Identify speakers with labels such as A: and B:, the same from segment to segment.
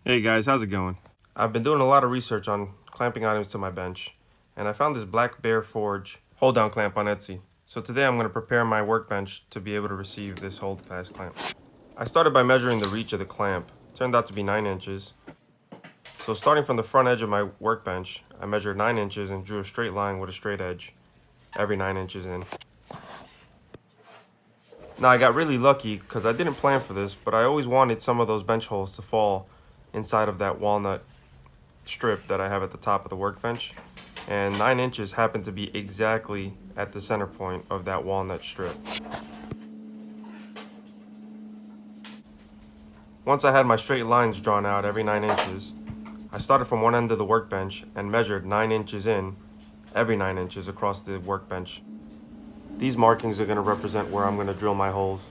A: Hey guys, how's it going? I've been doing a lot of research on clamping items to my bench, and I found this Black Bear Forge hold down clamp on Etsy. So today I'm going to prepare my workbench to be able to receive this hold fast clamp. I started by measuring the reach of the clamp. It turned out to be 9 inches. So starting from the front edge of my workbench, I measured 9 inches and drew a straight line with a straight edge every 9 inches in. Now I got really lucky because I didn't plan for this, but I always wanted some of those bench holes to fall inside of that walnut strip that I have at the top of the workbench, and 9 inches happened to be exactly at the center point of that walnut strip. Once I had my straight lines drawn out every 9 inches, I started from one end of the workbench and measured 9 inches in every 9 inches across the workbench. These markings are going to represent where I'm going to drill my holes.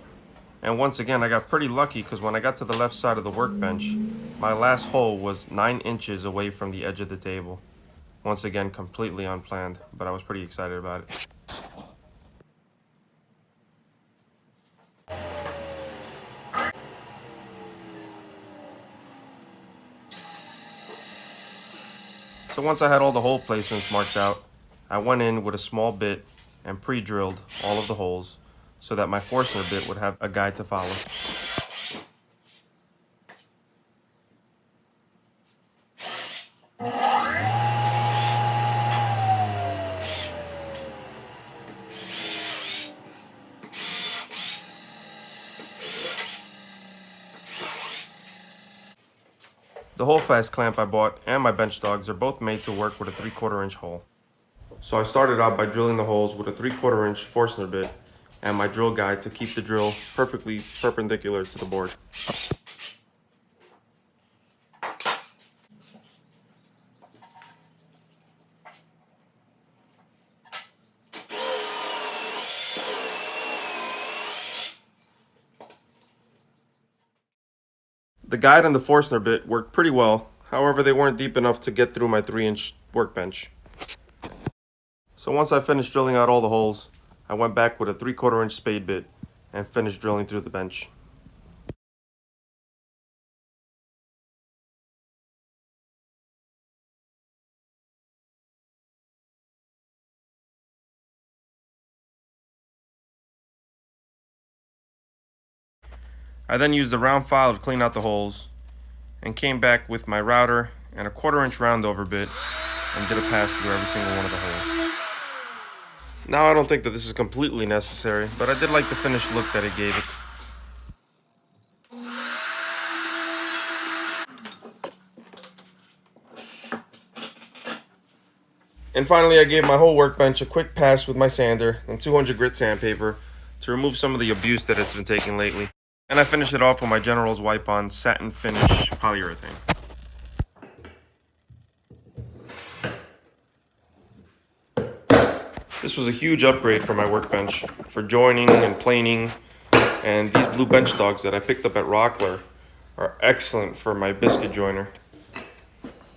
A: And once again, I got pretty lucky because when I got to the left side of the workbench, my last hole was 9 inches away from the edge of the table. Once again, completely unplanned, but I was pretty excited about it. So once I had all the hole placements marked out, I went in with a small bit and pre-drilled all of the holes so that my Forstner bit would have a guide to follow. The hole fast clamp I bought and my bench dogs are both made to work with a 3/4 inch hole. So I started out by drilling the holes with a 3/4 inch Forstner bit and my drill guide to keep the drill perfectly perpendicular to the board. The guide and the Forstner bit worked pretty well, however they weren't deep enough to get through my 3-inch workbench. So once I finished drilling out all the holes, I went back with a 3/4 inch spade bit and finished drilling through the bench. I then used a round file to clean out the holes and came back with my router and a 1/4 inch roundover bit and did a pass through every single one of the holes. Now I don't think that this is completely necessary, but I did like the finished look that it gave it. And finally I gave my whole workbench a quick pass with my sander and 200 grit sandpaper to remove some of the abuse that it's been taking lately. And I finished it off with my General's wipe-on satin finish polyurethane. This was a huge upgrade for my workbench for joining and planing, and these blue bench dogs that I picked up at Rockler are excellent for my biscuit joiner,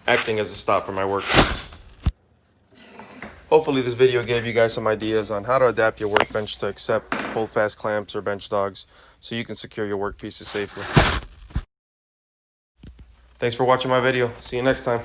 A: acting as a stop for my work. Hopefully this video gave you guys some ideas on how to adapt your workbench to accept hold fast clamps or bench dogs so you can secure your work pieces safely. Thanks for watching my video. See you next time.